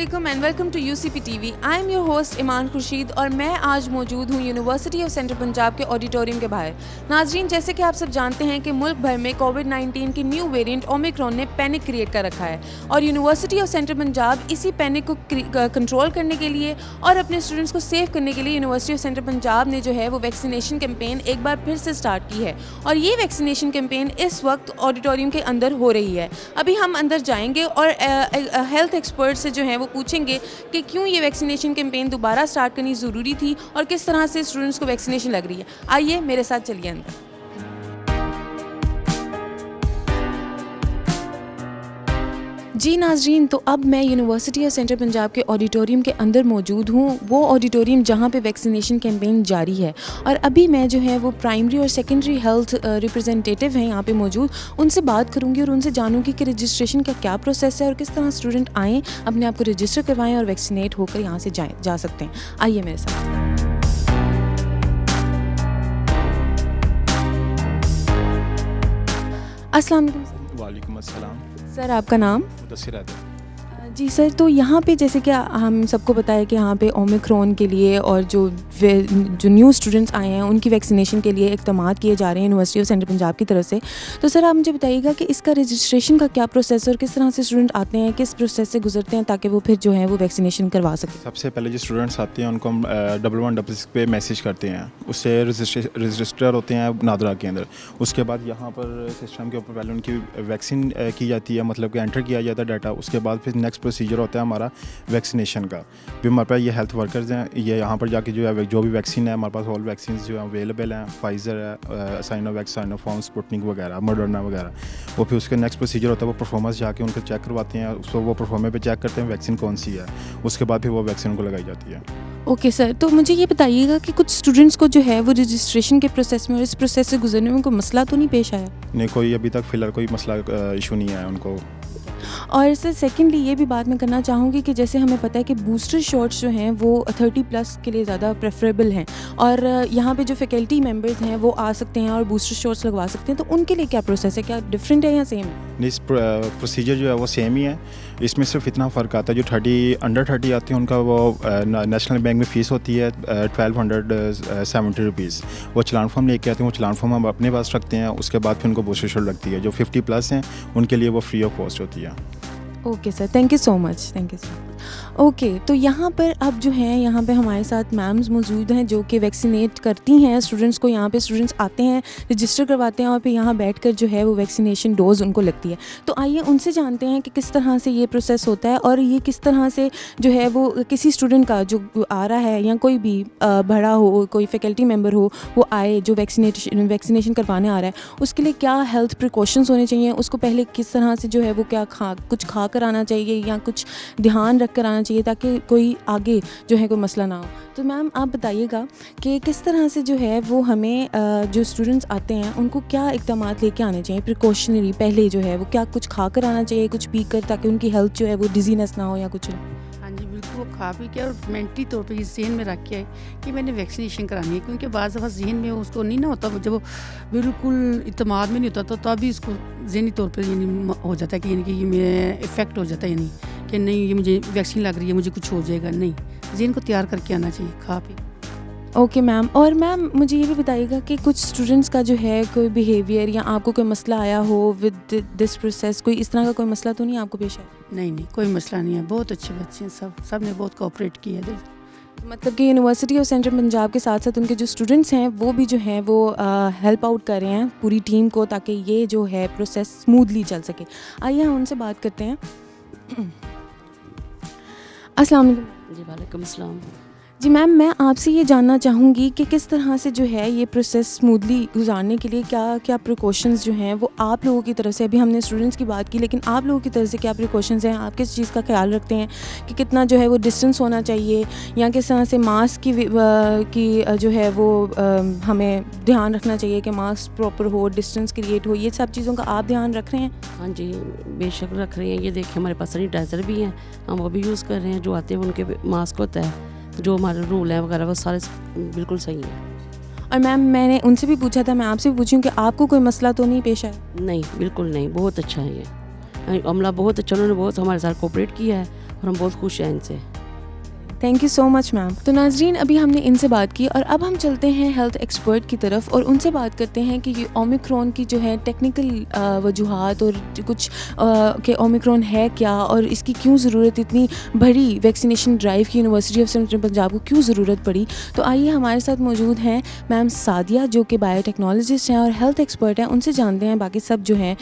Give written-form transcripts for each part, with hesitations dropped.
वालेकुम and welcome to UCP TV. I am your host Iman Khurshid और मैं आज मौजूद हूँ यूनिवर्सिटी ऑफ सेंट्रल पंजाब के ऑडिटोरियम के बाहर। नाजरीन, जैसे कि आप सब जानते हैं कि मुल्क भर में कोविड-19 की न्यू वेरिएंट ओमिक्रॉन ने पैनिक क्रिएट कर रखा है और यूनिवर्सिटी ऑफ सेंट्रल पंजाब इसी पैनिक को कंट्रोल करने के लिए और अपने स्टूडेंट्स को सेव करने के लिए यूनिवर्सिटी ऑफ सेंट्रल पंजाब ने जो है वो वैक्सीनेशन कैंपेन एक बार फिर से स्टार्ट की है और ये वैक्सीनेशन कैंपेन इस वक्त ऑडिटोरियम के अंदर हो रही है। अभी हम अंदर जाएंगे और हेल्थ एक्सपर्ट से जो है वो पूछेंगे कि क्यों ये वैक्सीनेशन कैंपेन दोबारा स्टार्ट करनी ज़रूरी थी और किस तरह से स्टूडेंट्स को वैक्सीनेशन लग रही है। आइए मेरे साथ चलिए अंदर। जी नाजरीन, तो अब मैं यूनिवर्सिटी ऑफ सेंट्रल पंजाब के ऑडिटोरियम के अंदर मौजूद हूँ, वो ऑडिटोरियम जहाँ पे वैक्सीनेशन कैंपेन जारी है। और अभी मैं जो है वो प्राइमरी और सेकेंडरी हेल्थ रिप्रेजेंटेटिव हैं यहाँ पे मौजूद, उनसे बात करूँगी और उनसे जानूँगी कि रजिस्ट्रेशन का क्या प्रोसेस है और किस तरह स्टूडेंट आएँ, अपने आप को रजिस्टर करवाएँ और वैक्सीनेट होकर यहाँ से जा सकते हैं। आइए मेरे साथ। अस्सलाम वालेकुम। वालेकुम अस्सलाम। सर, आपका नाम? मुदस्सिर है। जी सर, तो यहाँ पे जैसे कि हम सबको पता है कि यहाँ पे ओमिक्रॉन के लिए और जो न्यू स्टूडेंट्स आए हैं उनकी वैक्सीनेशन के लिए इक़दामात किए जा रहे हैं यूनिवर्सिटी ऑफ सेंट्रल पंजाब की तरफ से। तो सर आप मुझे बताइएगा कि इसका रजिस्ट्रेशन का क्या प्रोसेस है और किस तरह से स्टूडेंट आते हैं, किस प्रोसेस से गुजरते हैं ताकि वो फिर जो है वो वैक्सीनेशन करवा सकें। सबसे पहले जो स्टूडेंट्स आते हैं उनको हम 1166 पे मैसेज करते हैं, उससे रजिस्टर होते हैं नादरा के अंदर। उसके बाद यहाँ पर सिस्टम के ऊपर पहले उनकी वैक्सीन की जाती है, मतलब कि एंटर किया जाता है डाटा। उसके बाद फिर नेक्स्ट प्रोसीजर होता है हमारा वैक्सीनेशन का। भी हमारे पास ये हेल्थ वर्कर्स हैं, ये यहाँ पर जाके जो भी वैक्सीन है हमारे पास ऑल वैक्सीन जो है अवेलेबल हैं। फाइज़र है, साइनोवैक्स, साइनोफार्म, स्पुतनिक वगैरह, मॉडर्ना वगैरह। वो फिर उसके नेक्स्ट प्रोसीजर होता है वो परफॉर्मेंस जाके उनको चेक करवाते हैं, उसको वो परफॉर्मेंस पे चेक करते हैं वैक्सीन कौन सी है। उसके बाद फिर वो वैक्सीन उनको लगाई जाती है। ओके सर, तो मुझे ये बताइएगा कि कुछ स्टूडेंट्स को जो है वो रजिस्ट्रेशन के प्रोसेस में और इस प्रोसेस से गुजरने में कोई मसला तो नहीं पेश आया? नहीं, कोई अभी तक फ़िलहाल कोई मसला इशू नहीं आया उनको। और सर सेकेंडली ये भी बात मैं करना चाहूँगी कि जैसे हमें पता है कि बूस्टर शॉट्स जो हैं वो 30+ के लिए ज़्यादा प्रेफरेबल हैं और यहाँ पे जो फैकल्टी मेंबर्स हैं वो आ सकते हैं और बूस्टर शॉट्स लगवा सकते हैं, तो उनके लिए क्या प्रोसेस है, क्या डिफरेंट है या सेम है? नहीं, प्रोसीजर जो है वो सेम ही है। इसमें सिर्फ इतना फ़र्क आता है जो अंडर 30 आते हैं उनका वो नेशनल बैंक में फ़ीस होती है 1270 रुपीज़। वो चलान फॉर्म लेके आते हैं, वो चलान फॉर्म हम अपने पास रखते हैं। उसके बाद फिर उनको बूस्टर शॉट लगती है। जो 50+ हैं उनके लिए वो फ्री ऑफ कॉस्ट होती है। Okay sir, thank you so much. Okay, तो यहाँ पर अब जो है यहाँ पे हमारे साथ मैम्स मौजूद हैं जो कि वैक्सीनेट करती हैं स्टूडेंट्स को। यहाँ पे स्टूडेंट्स आते हैं, रजिस्टर करवाते हैं और फिर यहाँ बैठकर जो है वो वैक्सीनेशन डोज उनको लगती है। तो आइए उनसे जानते हैं कि किस तरह से ये प्रोसेस होता है और ये किस तरह से जो है वो किसी स्टूडेंट का जो आ रहा है या कोई भी बड़ा हो, कोई फैकल्टी मेम्बर हो, वो आए जो वैक्सीनेशन करवाने आ रहा है, उसके लिए क्या हेल्थ प्रिकॉशंस होने चाहिए, उसको पहले किस तरह से जो है वो क्या कुछ खा कर आना चाहिए या कुछ ध्यान रख कर आना चाहिए ताकि कोई आगे जो है कोई मसला ना हो। तो मैम आप बताइएगा कि किस तरह से जो है वो हमें जो स्टूडेंट्स आते हैं उनको क्या इक़दामात लेके आने चाहिए प्रिकॉशनरी, पहले जो है वो क्या कुछ खा कर आना चाहिए, कुछ पी कर, ताकि उनकी हेल्थ जो है वो डिजीनेस ना हो या कुछ? हाँ जी बिल्कुल, वो खा पी के और मेंटली तौर पे ये जहन में रख के कि मैंने वैक्सीनेशन करानी है, क्योंकि बाज़ दफ़ा जहन में उसको नहीं ना होता, जब वो बिल्कुल इत्मीनान में नहीं होता तो तभी इसको जहनी तौर पे यानी हो जाता है कि यानी कि ये मेरा इफ़ेक्ट हो जाता है, यानी कि नहीं ये मुझे वैक्सीन लग रही है, मुझे कुछ हो जाएगा। नहीं, जहन को तैयार करके आना चाहिए खा पी। ओके मैम, और मैम मुझे ये भी बताइएगा कि कुछ स्टूडेंट्स का जो है कोई बिहेवियर या आपको कोई मसला आया हो विद दिस प्रोसेस, कोई इस तरह का कोई मसला तो नहीं आपको पेश आया? नहीं, कोई मसला नहीं है, बहुत अच्छे बच्चे हैं, सब ने बहुत कोऑपरेट किया है। मतलब कि यूनिवर्सिटी ऑफ सेंट्रल पंजाब के साथ साथ उनके जो स्टूडेंट्स हैं वो भी जो हैं वो हेल्प आउट कर रहे हैं पूरी टीम को ताकि ये जो है प्रोसेस स्मूथली चल सके। आइए हम उनसे बात करते हैं। अस्सलाम वालेकुम। जी वालेकुम अस्सलाम। जी मैम, मैं आपसे ये जानना चाहूँगी कि किस तरह से जो है ये प्रोसेस स्मूथली गुजारने के लिए क्या क्या प्रिकॉशंस जो हैं वो आप लोगों की तरफ से, अभी हमने स्टूडेंट्स की बात की, लेकिन आप लोगों की तरफ से क्या प्रिकॉशंस हैं, आप किस चीज़ का ख्याल रखते हैं कि कितना जो है वो डिस्टेंस होना चाहिए या किस तरह से मास्क की जो है वो हमें ध्यान रखना चाहिए कि मास्क प्रॉपर हो, डिस्टेंस क्रिएट हो, ये सब चीज़ों का आप ध्यान रख रहे हैं? हाँ जी बेशक रख रहे हैं। ये देखिए हमारे पास सैनिटाइज़र भी हैं, हम वो भी यूज़ कर रहे हैं। जो आते हैं उनके मास्क होता है, जो हमारे रूल हैं वगैरह वो सारे बिल्कुल सही हैं। और मैम मैंने उनसे भी पूछा था, मैं आपसे भी पूछूं कि आपको कोई मसला तो नहीं पेश आया? नहीं, बिल्कुल नहीं, बहुत अच्छा है ये अमला, बहुत अच्छा, उन्होंने बहुत हमारे साथ कोऑपरेट किया है और हम बहुत खुश हैं इनसे। Thank you so much ma'am. तो नाजरीन, अभी हमने इनसे बात की और अब हम चलते हैं हेल्थ एक्सपर्ट की तरफ और उनसे बात करते हैं कि ये ओमिक्रॉन की जो है टेक्निकल वजूहात और कुछ कि ओमिक्रॉन है क्या और इसकी क्यों ज़रूरत, इतनी बड़ी वैक्सीनेशन ड्राइव की यूनिवर्सिटी ऑफ सेंट्रल पंजाब को क्यों ज़रूरत पड़ी। तो आइए, हमारे साथ मौजूद हैं मैम सादिया जो कि बायोटेक्नोलॉजिस्ट हैं और हेल्थ एक्सपर्ट हैं, उनसे जानते हैं बाकी सब जो हैं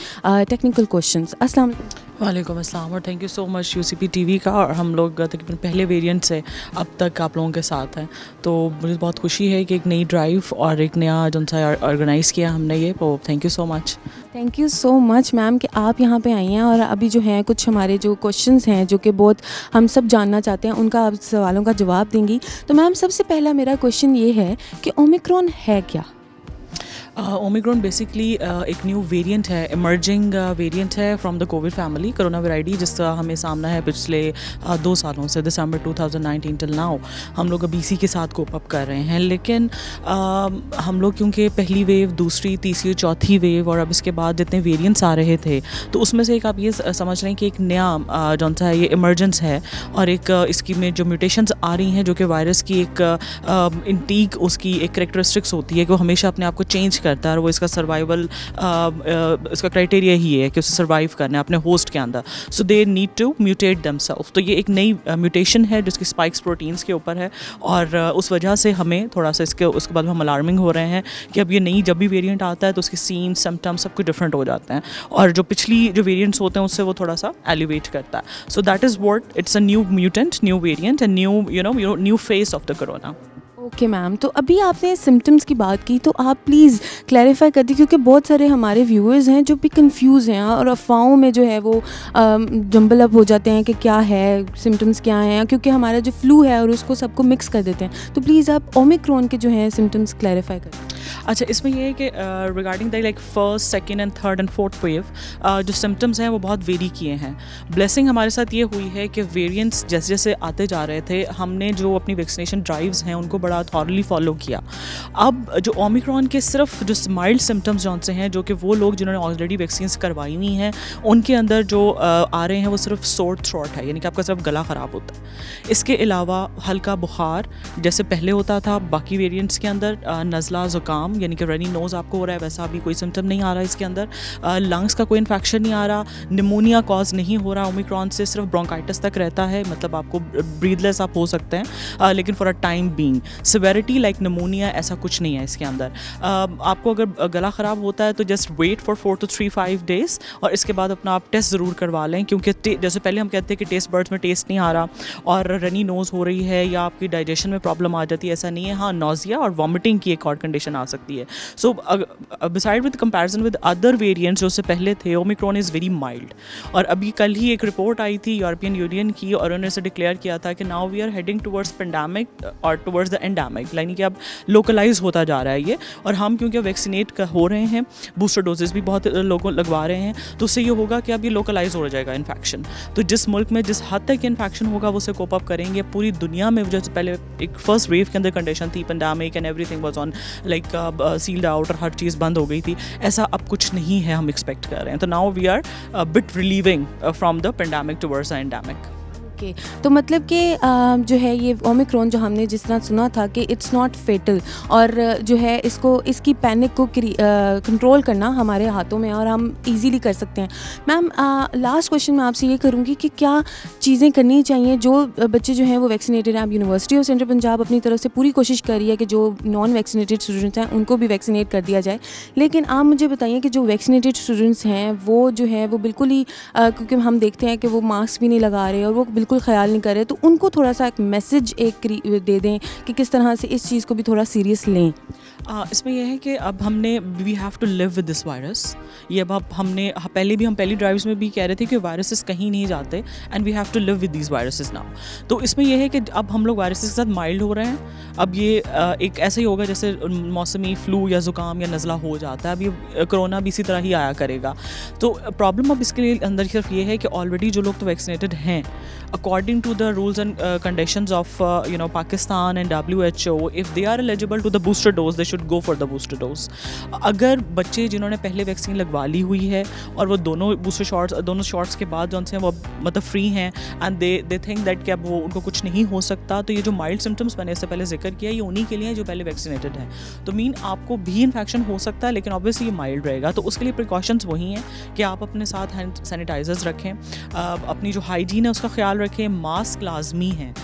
टेक्निकल क्वेश्चंस। अस्सलाम वालेकुम। वालेकुम अस्सलाम और thank you so much UCP TV का। और हम लोग तकरीबन पहले वेरिएंट से अब तक आप लोगों के साथ हैं, तो मुझे बहुत खुशी है कि एक नई ड्राइव और एक नया जो सा ऑर्गेनाइज़ किया हमने ये, तो thank you so much. Thank you so much ma'am कि आप यहाँ पे आई हैं और अभी जो हैं कुछ हमारे जो क्वेश्चंस हैं जो कि बहुत हम सब जानना चाहते हैं, उनका आप सवालों का जवाब देंगी। तो मैम, सबसे पहला मेरा क्वेश्चन ये है कि ओमिक्रॉन है क्या? ओमिक्रॉन बेसिकली एक न्यू वेरिएंट है, इमर्जिंग वेरिएंट है from the Covid family corona variety, जिसका हमें सामना है पिछले 2 सालों से, दिसंबर 2019 टिल नाउ। हम लोग अब इसी के साथ कोप अप कर रहे हैं, लेकिन हम लोग क्योंकि पहली वेव, दूसरी, तीसरी, चौथी वेव और अब इसके बाद जितने वेरिएंट्स आ रहे थे, तो उसमें से एक आप ये समझ लें कि एक नया जौन सा है ये इमर्जेंस है और एक इसकी में जो म्यूटेशंस आ रही हैं जो कि वायरस की एक इंटीक उसकी एक करेक्टरिस्टिक्स होती है कि वो हमेशा अपने आप को चेंज करता है और वो इसका सर्वाइवल इसका क्राइटेरिया ही है कि उसे सर्वाइव करना है अपने होस्ट के अंदर। So they need to mutate themselves. तो ये एक नई म्यूटेशन है जिसकी स्पाइक्स प्रोटीन्स के ऊपर है और उस वजह से हमें थोड़ा सा उसके बाद हम अलार्मिंग हो रहे हैं कि अब ये नई जब भी वेरिएंट आता है तो उसके सीन सिम्टम्स सब कुछ डिफरेंट हो जाते हैं और जो पिछली जो वेरिएंट्स होते हैं उससे वो थोड़ा सा एलिवेट करता है। So that is what it's a new mutant, new variant and new face of the corona. Okay ma'am, तो अभी आपने सिम्टम्स की बात की, तो आप प्लीज़ क्लैरिफाई कर दी, क्योंकि बहुत सारे हमारे व्यूअर्स हैं जो भी कंफ्यूज हैं और अफवाहों में जो है वो जंबल अप हो जाते हैं कि क्या है, सिम्टम्स क्या हैं, क्योंकि हमारा जो फ्लू है और उसको सबको मिक्स कर देते हैं। तो प्लीज़ आप ओमिक्रॉन के जो हैं सिम्टम्स क्लैरिफाई करें। अच्छा, इसमें ये है कि regarding the like first, second and third and fourth wave जो सिम्टम्स हैं वो बहुत वेरी किए हैं। ब्लेसिंग हमारे साथ ये हुई है कि वेरिएंट्स जैसे जैसे आते जा रहे थे, हमने जो अपनी वैक्सीनेशन ड्राइव्स हैं उनको बड़ा थॉरली फॉलो किया। अब जो ओमिक्रॉन के सिर्फ जो माइल्ड सिम्टम्स जौन से हैं, जो कि वो लोग जिन्होंने ऑलरेडी वैक्सीन्स करवाई हुई हैं उनके अंदर जो आ रहे हैं वो सिर्फ सोर थ्रोट है, यानी कि आपका सिर्फ गला ख़राब होता है। इसके अलावा हल्का बुखार जैसे पहले होता था बाकी वेरिएंट्स के अंदर, नज़ला ज़ुकाम यानी कि रनी नोज़ आपको हो रहा है, वैसा अभी कोई सिम्टम नहीं आ रहा है इसके अंदर। लंग्स का कोई इन्फेक्शन नहीं आ रहा, निमोनिया कॉज नहीं हो रहा ओमिक्रॉन से, सिर्फ ब्रोंकाइटिस तक रहता है, मतलब आपको ब्रीदलेस आप हो सकते हैं लेकिन for a time being. Severity like pneumonia ऐसा कुछ नहीं है इसके अंदर। आपको अगर गला ख़राब होता है तो just wait for 4 to 5 days और इसके बाद अपना आप टेस्ट ज़रूर करवा लें, क्योंकि जैसे पहले हम कहते हैं कि टेस्ट बर्ड्स में टेस्ट नहीं आ रहा और रनी नोज़ हो रही है या आपकी डाइजेशन में प्रॉब्लम आ जाती है, ऐसा नहीं है। हाँ, नोज़िया और वॉमिटिंग की एक और कंडीशन आ सकती है। So beside with comparison with other variants जो से पहले थे, ओमिक्रॉन इज़ वेरी माइल्ड। और अभी कल ही एक रिपोर्ट आई थी यूरोपियन यूनियन की और उन्होंने इसे डिक्लेयर किया था कि now we are heading towards pandemic और टुवर्ड्स द एंडेमिक, यानी कि अब लोकलाइज होता जा रहा है ये। और हम क्योंकि वैक्सीनेट हो रहे हैं, बूस्टर डोजेस भी बहुत लोगों लगवा रहे हैं, तो उससे ये होगा कि अब ये लोकलाइज हो जाएगा इन्फेक्शन। तो जिस मुल्क में जिस हद तक इन्फेक्शन होगा वो उसे कोप अप करेंगे। पूरी दुनिया में जैसे पहले एक फर्स्ट वेव के अंदर कंडीशन थी, pandemic and everything was on like sealed out और हर चीज़ बंद हो गई थी, ऐसा अब कुछ नहीं है, हम एक्सपेक्ट कर रहे हैं। तो now we are bit relieving from the pandemic towards the endemic. तो मतलब कि जो है ये ओमिक्रॉन जो हमने जिस तरह सुना था कि इट्स नॉट फेटल और जो है इसकी पैनिक को कंट्रोल करना हमारे हाथों में और हम इजीली कर सकते हैं। मैम, लास्ट क्वेश्चन मैं आपसे ये करूँगी कि क्या चीज़ें करनी चाहिए जो बच्चे जो हैं वो वैक्सीनेटेड हैं। अब यूनिवर्सिटी ऑफ सेंट्रल पंजाब अपनी तरफ से पूरी कोशिश कर रही है कि जो नॉन वैक्सीनेटेड स्टूडेंट्स हैं उनको भी वैक्सीनेट कर दिया जाए, लेकिन आप मुझे बताइए कि जो वैक्सीनेटेड स्टूडेंट्स हैं वो जो है वो बिल्कुल ही क्योंकि हम देखते हैं कि वो मास्क भी नहीं लगा रहे और वो बिल्कुल ख्याल नहीं कर रहे, तो उनको थोड़ा सा एक मैसेज दे दें कि किस तरह से इस चीज़ को भी थोड़ा सीरियस लें। इसमें यह है कि अब हमने we have to live with this virus. ये अब हमने पहले भी हम पहली ड्राइव्स में भी कह रहे थे कि वायरसेस कहीं नहीं जाते and we have to live with these viruses now. तो इसमें यह है कि अब हम लोग वायरसेस के साथ माइल्ड हो रहे हैं। अब ये एक ऐसा ही होगा जैसे मौसमी फ्लू या ज़ुकाम या नज़ला हो जाता है, अब ये कोरोना भी इसी तरह ही आया करेगा। तो प्रॉब्लम अब इसके लिए अंदर सिर्फ ये है कि ऑलरेडी जो लोग तो वैक्सीनेटेड हैं, according to the rules and conditions of Pakistan and WHO, if they are eligible to the booster dose, they should go for the booster dose. अगर बच्चे जिन्होंने पहले वैक्सीन लगवा ली हुई है और वो दोनों शॉट्स के बाद जो हैं वो मतलब फ्री हैं एंड दे थिंक दैट कि अब वो उनको कुछ नहीं हो सकता, तो ये जो माइल्ड सिम्टम्स मैंने इससे पहले जिक्र किया, ये उन्हीं के लिए हैं जो पहले वैक्सीनेटेड हैं. तो मीन आपको भी इन्फेक्शन हो सकता है, लेकिन ऑब्वियसली ये माइल्ड रहेगा. तो उसके लिए प्रिकॉशंस वही हैं कि आप अपने साथ हैंड सैनिटाइजर्स रखें, अपनी जो हाइजीन है उसका ख्याल रखें, मास्क लाजमी हैं.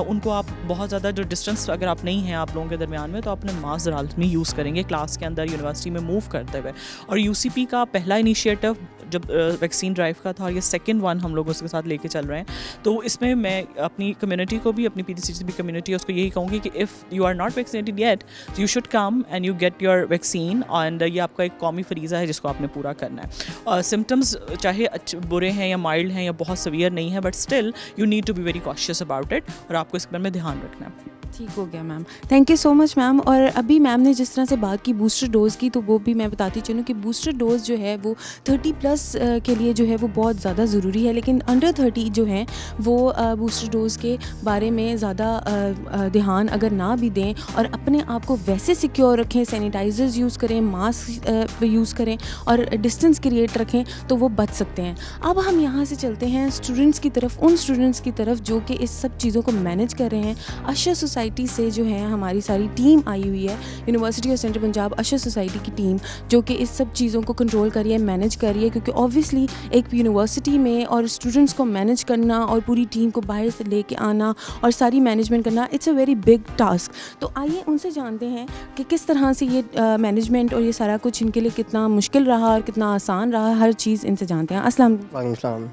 उनको आप बहुत ज़्यादा जो डिस्टेंस अगर आप नहीं हैं आप लोगों के दरमियान में, तो अपने मास्क लाजमी यूज़ करेंगे क्लास के अंदर, यूनिवर्सिटी में मूव करते हुए. और यूसीपी का पहला इनिशिएटिव जब वैक्सीन ड्राइव का था और ये सेकंड वन हम लोग उसके साथ लेके चल रहे हैं, तो इसमें मैं अपनी कम्युनिटी को भी, अपनी पीडीसीसी कम्युनिटी है उसको यही कहूँगी कि if you are not vaccinated yet, you should come and you get your vaccine. And ये आपका एक कौमी फरीज़ा है जिसको आपने पूरा करना है. और सिम्टम्स चाहे बुरे हैं या माइल्ड हैं या बहुत सीवियर नहीं है, but still you need to be very cautious about it, और आपको इसके बारे में ध्यान रखना है. ठीक हो गया ma'am, thank you so much ma'am. और अभी मैम ने जिस तरह से बात की बूस्टर डोज़ की, तो वो भी मैं बताती चलूँ कि बूस्टर डोज़ जो है वो 30+ के लिए जो है वो बहुत ज़्यादा ज़रूरी है, लेकिन अंडर 30 जो हैं वो बूस्टर डोज़ के बारे में ज़्यादा ध्यान अगर ना भी दें और अपने आप को वैसे सिक्योर रखें, सैनिटाइज़र्स यूज़ करें, मास्क यूज़ करें और डिस्टेंस क्रिएट रखें, तो वो बच सकते हैं. अब हम यहाँ से चलते हैं स्टूडेंट्स की तरफ, उन स्टूडेंट्स की तरफ जो कि इस सब चीज़ों को मैनेज कर रहे हैं. अशर सोसाइटी से जो है हमारी सारी टीम आई हुई है, यूनिवर्सिटी ऑफ सेंट्रल पंजाब अशर सोसाइटी की टीम, जो कि इस सब चीज़ों को कंट्रोल कर रही है, मैनेज कर रही है, क्योंकि ऑब्वियसली एक यूनिवर्सिटी में और स्टूडेंट्स को मैनेज करना और पूरी टीम को बाहर से लेके आना और सारी मैनेजमेंट करना, it's a very big task. तो आइए उनसे जानते हैं कि किस तरह से ये मैनेजमेंट और ये सारा कुछ इनके लिए कितना मुश्किल रहा और कितना आसान रहा, हर चीज़ इनसे जानते हैं. अस्सलाम वालेकुम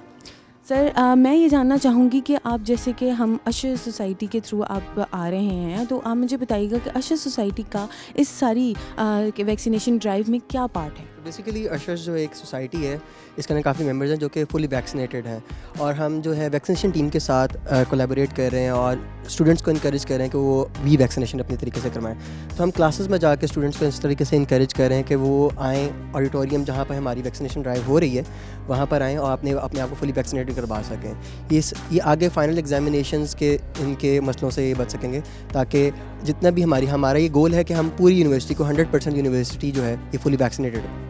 सर. मैं ये जानना चाहूँगी कि आप जैसे कि हम अशर सोसाइटी के थ्रू आप आ रहे हैं, तो आप मुझे बताइएगा कि अशर सोसाइटी का इस सारी वैक्सीनेशन ड्राइव में क्या पार्ट है. बेसिकली अशर्स जो एक सोसाइटी है, इसके अंदर काफ़ी मेंबर्स हैं जो कि फुली वैक्सीनेटेड हैं, और हम जो है वैक्सीनेशन टीम के साथ कोलैबोरेट कर रहे हैं और स्टूडेंट्स को इनकरेज कर रहे हैं कि वो भी वैक्सीनेशन अपनी तरीके से करवाएं. तो हम क्लासेस में जाकर स्टूडेंट्स को इस तरीके से इनकरेज कर रहे हैं कि वो आएँ ऑडिटोरियम जहाँ पर हमारी वैक्सीनेशन ड्राइव हो रही है वहाँ पर आएँ और अपने आप को फुली वैक्सीनेटेड करवा सकें. ये आगे फाइनल एग्जामिनेशंस के इनके मसलों से ये बच सकेंगे, ताकि जितना भी हमारा ये गोल है कि हम पूरी यूनिवर्सिटी को 100% यूनिवर्सिटी जो है ये फुली वैक्सीनेटेड है.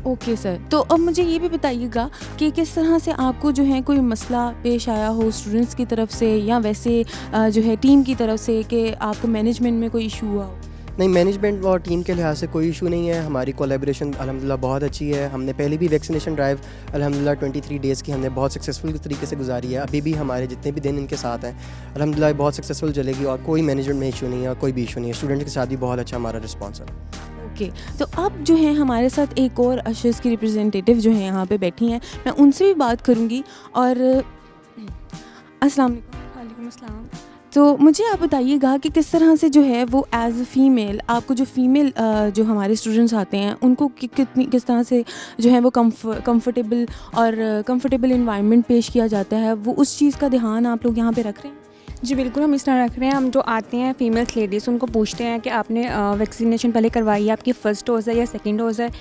ओके सर, तो अब मुझे ये भी बताइएगा कि किस तरह से आपको जो है कोई मसला पेश आया हो स्टूडेंट्स की तरफ से या वैसे जो है टीम की तरफ से कि आपको मैनेजमेंट में कोई इशू हुआ हो. नहीं, मैनेजमेंट और टीम के लिहाज से कोई इशू नहीं है. हमारी कोलैबोरेशन अल्हम्दुलिल्लाह बहुत अच्छी है. हमने पहले भी वैक्सीनेशन ड्राइव अल्हम्दुलिल्लाह 23 डेज़ की हमने बहुत सक्सेसफुल तरीके से गुजारी है. अभी भी हमारे जितने भी दिन इनके साथ हैं अल्हम्दुलिल्लाह बहुत सक्सेसफुल चलेगी और कोई मैनेजमेंट में इशू नहीं है और कोई भी इशू नहीं है. स्टूडेंट के साथ भी बहुत अच्छा हमारा रिस्पॉन्स है. ओके, तो अब जो है हमारे साथ एक और अशर्स की रिप्रेजेंटेटिव जो है यहाँ पे बैठी हैं, मैं उनसे भी बात करूँगी. और अस्सलाम वालेकुम. अस्सलाम. तो मुझे आप बताइएगा कि किस तरह से जो है वो एज अ फ़ीमेल आपको जो फ़ीमेल जो हमारे स्टूडेंट्स आते हैं उनको किस तरह से जो है वो कंफर्टेबल इन्वायरमेंट पेश किया जाता है, वो उस चीज़ का ध्यान आप लोग यहाँ पे रख रहे हैं. जी बिल्कुल, हम इस तरह रख रहे हैं. हम जो आते हैं फ़ीमेल्स लेडीज़ उनको पूछते हैं कि आपने वैक्सीनेशन पहले करवाई है, आपकी फ़र्स्ट डोज़ है या सेकंड डोज़ है,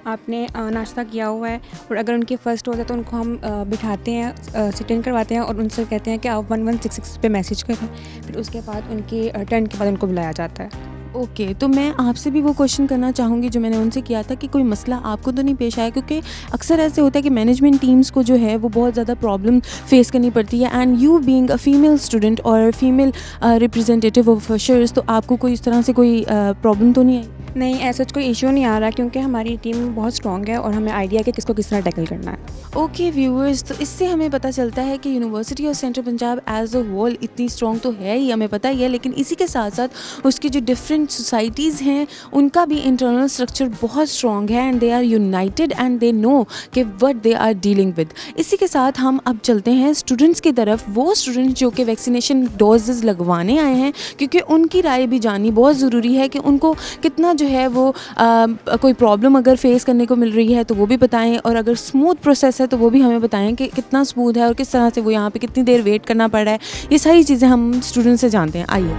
आपने नाश्ता किया हुआ है. और अगर उनकी फ़र्स्ट डोज़ है तो उनको हम बिठाते हैं, सिट इन करवाते हैं और उनसे कहते हैं कि आप 1166 पे मैसेज करें. फिर उसके बाद उनकी टर्न के बाद उनको बुलाया जाता है. ओके, तो मैं आपसे भी वो क्वेश्चन करना चाहूँगी जो मैंने उनसे किया था कि कोई मसला आपको तो नहीं पेश आया, क्योंकि अक्सर ऐसे होता है कि मैनेजमेंट टीम्स को जो है वो बहुत ज़्यादा प्रॉब्लम फेस करनी पड़ती है. And you being a female student और फीमेल रिप्रेजेंटेटिव ऑफ अशर्स, तो आपको कोई इस तरह से कोई प्रॉब्लम तो नहीं आई. नहीं, ऐसा कोई इशू नहीं आ रहा क्योंकि हमारी टीम बहुत स्ट्रॉन्ग है और हमें आइडिया है कि किसको किस तरह टैकल करना है. ओके व्यूअर्स, तो इससे हमें पता चलता है कि university of central Punjab as a whole इतनी स्ट्रॉन्ग तो है ही, हमें पता ही है, लेकिन इसी के साथ साथ उसकी जो डिफरेंट सोसाइटीज़ हैं उनका भी इंटरनल स्ट्रक्चर बहुत स्ट्रॉन्ग है and they are united and they know कि what they are dealing with. इसी के साथ हम अब चलते हैं स्टूडेंट्स की तरफ, वो स्टूडेंट्स जो कि वैक्सीनेशन डोजेज़ लगवाने आए हैं, क्योंकि उनकी राय भी जाननी बहुत ज़रूरी है कि उनको कितना जो है वो कोई प्रॉब्लम अगर फेस करने को मिल रही है तो वो भी बताएं, और अगर स्मूथ प्रोसेस है तो वो भी हमें बताएं कि कितना स्मूथ है और किस तरह से वो यहाँ पे कितनी देर वेट करना पड़ रहा है. ये सारी चीज़ें हम स्टूडेंट से जानते हैं. आइए.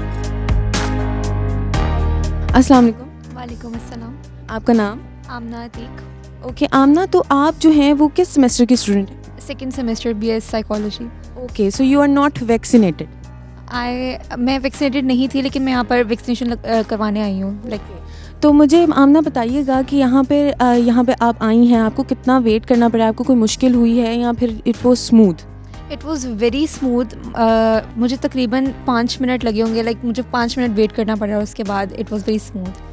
अस्सलाम वालेकुम. वालेकुम अस्सलाम. आपका नाम? आमना अतीक. ओके आमना, तो आप जो हैं वो किस सेमेस्टर की स्टूडेंट हैं? Second semester BS psychology. Okay, so you are not vaccinated? मैं वैक्सीनेटेड नहीं थी, लेकिन मैं यहाँ पर वैक्सीनेशन करवाने आई हूँ। लाइक तो मुझे आमना बताइएगा कि यहाँ पे आप आई हैं, आपको कितना वेट करना पड़ा, आपको कोई मुश्किल हुई है या फिर it was smooth? It was very smooth. मुझे तकरीबन 5 मिनट लगे होंगे, लाइक मुझे 5 मिनट वेट करना पड़ा, उसके बाद it was very smooth.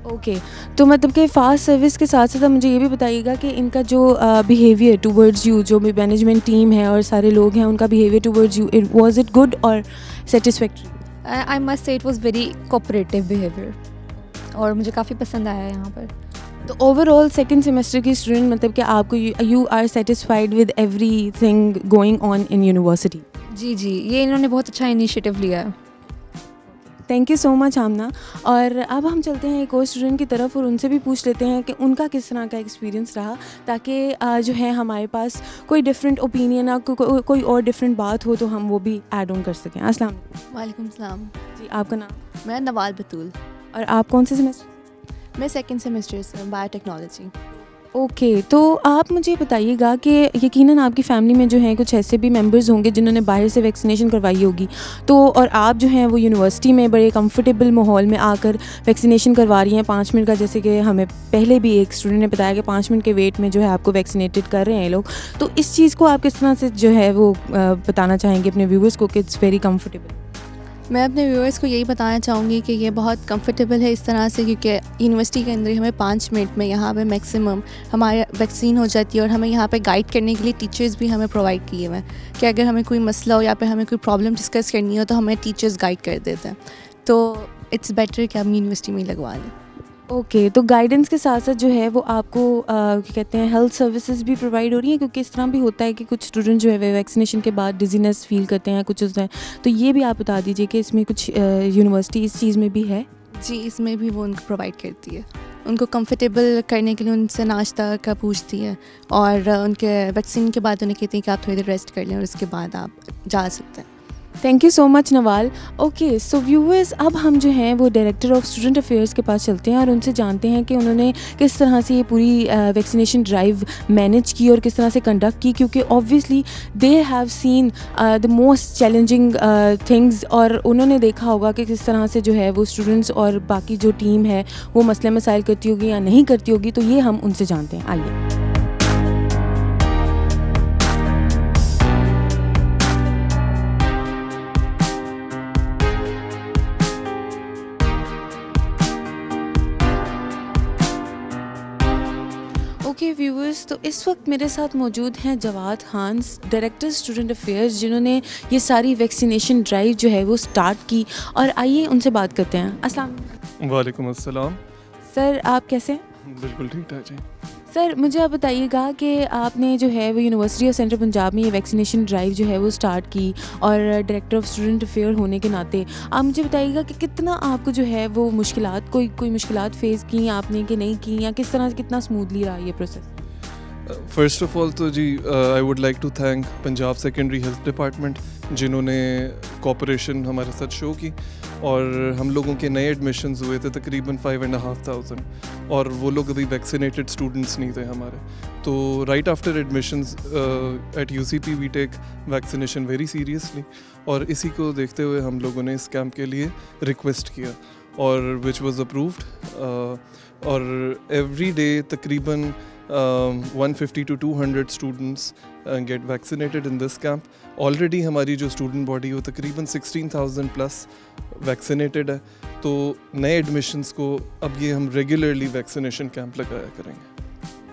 Okay, तो मतलब कि फ़ास्ट सर्विस के साथ साथ आप मुझे ये भी बताइएगा कि इनका जो बिहेवियर टूवर्ड्स यू, जो भी मैनेजमेंट टीम है और सारे लोग हैं, उनका behaviour towards you, was it good और satisfactory? I must say it was very cooperative behaviour और मुझे काफ़ी पसंद आया यहाँ पर। तो ओवरऑल सेकंड सेमेस्टर की स्टूडेंट मतलब कि आपको you are satisfied with everything going on in university? जी, ये इन्होंने बहुत अच्छा इनिशिएटिव लिया है। Thank you so much Amna. और अब हम चलते हैं एक और स्टूडेंट की तरफ और उनसे भी पूछ लेते हैं कि उनका किस तरह का एक्सपीरियंस रहा, ताकि जो है हमारे पास कोई डिफरेंट ओपिनियन या कोई और डिफरेंट बात हो तो हम वो भी ऐड ऑन कर सकें। अस्सलाम वालेकुम। वालेकुम सलाम। जी, आपका नाम? मैं नवाल बतूल। और आप कौन से सेमेस्टर? मैं सेकंड सेमेस्टर से बायोटेक्नोलॉजी। ओके, तो आप मुझे बताइएगा कि यकीनन आपकी फ़ैमिली में जो हैं कुछ ऐसे भी मेंबर्स होंगे जिन्होंने बाहर से वैक्सीनेशन करवाई होगी, तो और आप जो हैं वो यूनिवर्सिटी में बड़े कंफर्टेबल माहौल में आकर वैक्सीनेशन करवा रही हैं 5 मिनट का, जैसे कि हमें पहले भी एक स्टूडेंट ने बताया कि 5 मिनट के वेट में जो है आपको वैक्सीनेटेड कर रहे हैं ये लोग। तो इस चीज़ को आप किस तरह से जो है वो बताना चाहेंगे अपने व्यूवर्स को कि इट्स वेरी कम्फर्टेबल? मैं अपने व्यूअर्स को यही बताना चाहूँगी कि ये बहुत कंफर्टेबल है इस तरह से, क्योंकि यूनिवर्सिटी के अंदर हमें 5 मिनट में यहाँ पे मैक्सिमम हमारी वैक्सीन हो जाती है और हमें यहाँ पे गाइड करने के लिए टीचर्स भी हमें प्रोवाइड किए हुए हैं कि अगर हमें कोई मसला हो या फिर हमें कोई प्रॉब्लम डिस्कस करनी हो तो हमें टीचर्स गाइड कर देते हैं। तो इट्स बेटर कि हम यूनिवर्सिटी में ही लगवा लें। ओके, तो गाइडेंस के साथ साथ जो है वो आपको क्या कहते हैं हेल्थ सर्विसेज भी प्रोवाइड हो रही हैं, क्योंकि इस तरह भी होता है कि कुछ स्टूडेंट जो है वे वैक्सीनेशन के बाद डिजीनेस फील करते हैं, कुछ होता है, तो ये भी आप बता दीजिए कि इसमें कुछ यूनिवर्सिटी इस चीज़ में भी है? जी, इसमें भी वो उनको प्रोवाइड करती है। उनको कंफर्टेबल करने के लिए उनसे नाश्ता का पूछती है और उनके वैक्सीन के बाद उन्हें कहती है कि आप थोड़ी देर रेस्ट कर लें और उसके बाद आप जा सकते हैं। Thank you so much Nawal. Okay, so viewers, अब हम जो हैं वो डायरेक्टर ऑफ स्टूडेंट अफेयर्स के पास चलते हैं और उनसे जानते हैं कि उन्होंने किस तरह से ये पूरी वैक्सीनेशन ड्राइव मैनेज की और किस तरह से कंडक्ट की, क्योंकि obviously they have seen the most challenging things, और उन्होंने देखा होगा कि किस तरह से जो है वो स्टूडेंट्स और बाकी जो टीम है वो मसले मसाइल करती होगी या नहीं करती होगी, तो ये हम उनसे जानते हैं। आइए। ओके व्यूअर्स, तो इस वक्त मेरे साथ मौजूद हैं Jawad Khan, director student affairs, जिन्होंने ये सारी वैक्सीनेशन ड्राइव जो है वो स्टार्ट की, और आइए उनसे बात करते हैं। अस्सलाम वालेकुम। वालेकुम अस्सलाम। सर, आप कैसे हैं? बिल्कुल ठीक ठाक जी। सर, मुझे आप बताइएगा कि आपने जो है वो यूनिवर्सिटी ऑफ सेंट्रल पंजाब में ये वैक्सीनेशन ड्राइव जो है वो स्टार्ट की, और डायरेक्टर ऑफ स्टूडेंट अफेयर होने के नाते आप मुझे बताइएगा कि कितना आपको जो है वो मुश्किलात कोई मुश्किलात फेस की आपने कि नहीं की, या किस तरह से कितना स्मूथली रहा ये प्रोसेस? फ़र्स्ट ऑफ ऑल तो जी I would like to thank Punjab secondary health department, जिन्होंने कोऑपरेशन हमारे साथ शो की, और हम लोगों के नए एडमिशन्स हुए थे तकरीबन 5,500, और वो लोग अभी वैक्सीनेटेड स्टूडेंट्स नहीं थे हमारे। तो right after admissions at UCP we take vaccination very seriously, और इसी को देखते हुए हम लोगों ने इस कैंप के लिए रिक्वेस्ट किया, और विच वाज अप्रूव्ड, और एवरी डे तकरीबन 150 to 200 students get vaccinated in this camp. Already हमारी जो स्टूडेंट बॉडी वो तकरीबन 16,000 प्लस वैक्सीनेटेड है, तो नए एडमिशन्स को अब ये हम रेगुलरली वैक्सीनेशन कैंप लगाया करेंगे।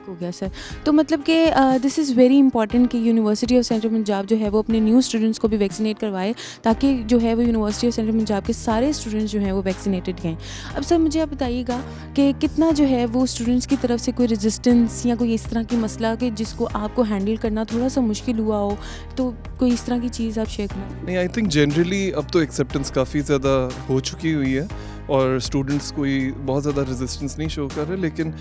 हो गया सर। तो मतलब कि दिस इज़ वेरी इंपॉर्टेंट कि यूनिवर्सिटी ऑफ सेंट्रल पंजाब जो है वो अपने न्यू स्टूडेंट्स को भी वैक्सीनेट करवाए, ताकि जो है वो यूनिवर्सिटी ऑफ सेंट्रल पंजाब के सारे स्टूडेंट्स जो हैं वो वैक्सीनेटेड गए। अब सर मुझे आप बताइएगा कि कितना जो है वो स्टूडेंट्स की तरफ से कोई रेजिस्टेंस या कोई इस तरह की मसला कि जिसको आपको हैंडल करना थोड़ा सा मुश्किल हुआ हो, तो कोई इस तरह की चीज़ आप शेयर करना? नहीं, आई थिंक जनरली अब तो एक्सेप्टेंस काफ़ी ज़्यादा हो चुकी हुई है, और स्टूडेंट्स कोई बहुत ज़्यादा रेजिस्टेंस नहीं शो कर रहे, लेकिन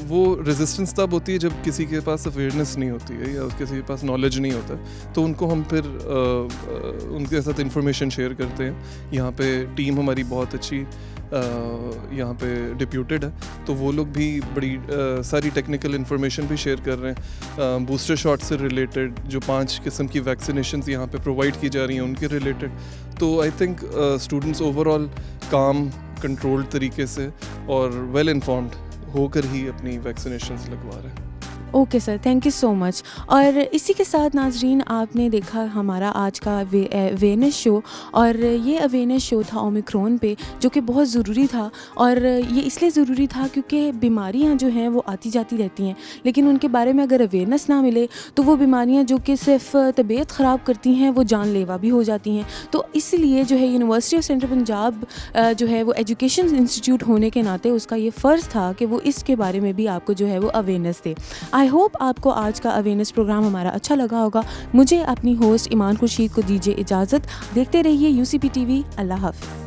वो रेजिस्टेंस तब होती है जब किसी के पास अवेयरनेस नहीं होती है या किसी के पास नॉलेज नहीं होता, तो उनको हम फिर उनके साथ इंफॉर्मेशन शेयर करते हैं। यहाँ पे टीम हमारी बहुत अच्छी यहाँ पे डिप्यूटेड है, तो वो लोग भी बड़ी सारी टेक्निकल इन्फॉर्मेशन भी शेयर कर रहे हैं बूस्टर शॉट से रिलेटेड, जो 5 किस्म की वैक्सीनेशंस यहाँ पे प्रोवाइड की जा रही हैं उनके रिलेटेड। तो आई थिंक स्टूडेंट्स ओवरऑल काम कंट्रोल्ड तरीके से और वेल इन्फॉर्म्ड होकर ही अपनी वैक्सीनेशंस लगवा रहे हैं। Okay sir, thank you so much. और इसी के साथ नाजरीन, आपने देखा हमारा आज का अवेयरनेस शो, और ये अवेयरनेस शो था ओमिक्रॉन पे, जो कि बहुत ज़रूरी था। और ये इसलिए ज़रूरी था क्योंकि बीमारियां जो हैं वो आती जाती रहती हैं, लेकिन उनके बारे में अगर अवेयरनेस ना मिले तो वो बीमारियां जो कि सिर्फ तबीयत ख़राब करती हैं वो जानलेवा भी हो जाती हैं। तो इसलिए जो है यूनिवर्सिटी ऑफ सेंट्रल पंजाब जो है वो एजुकेशन इंस्टीट्यूट होने के नाते उसका ये फ़र्ज़ था कि वो इसके बारे में भी आपको जो है वो अवेयरनेस दे। आई होप आपको आज का अवेयरनेस प्रोग्राम हमारा अच्छा लगा होगा। मुझे अपनी होस्ट ईमान खुर्शीद को दीजिए इजाज़त। देखते रहिए UCP TV। अल्लाह हाफ़िज़।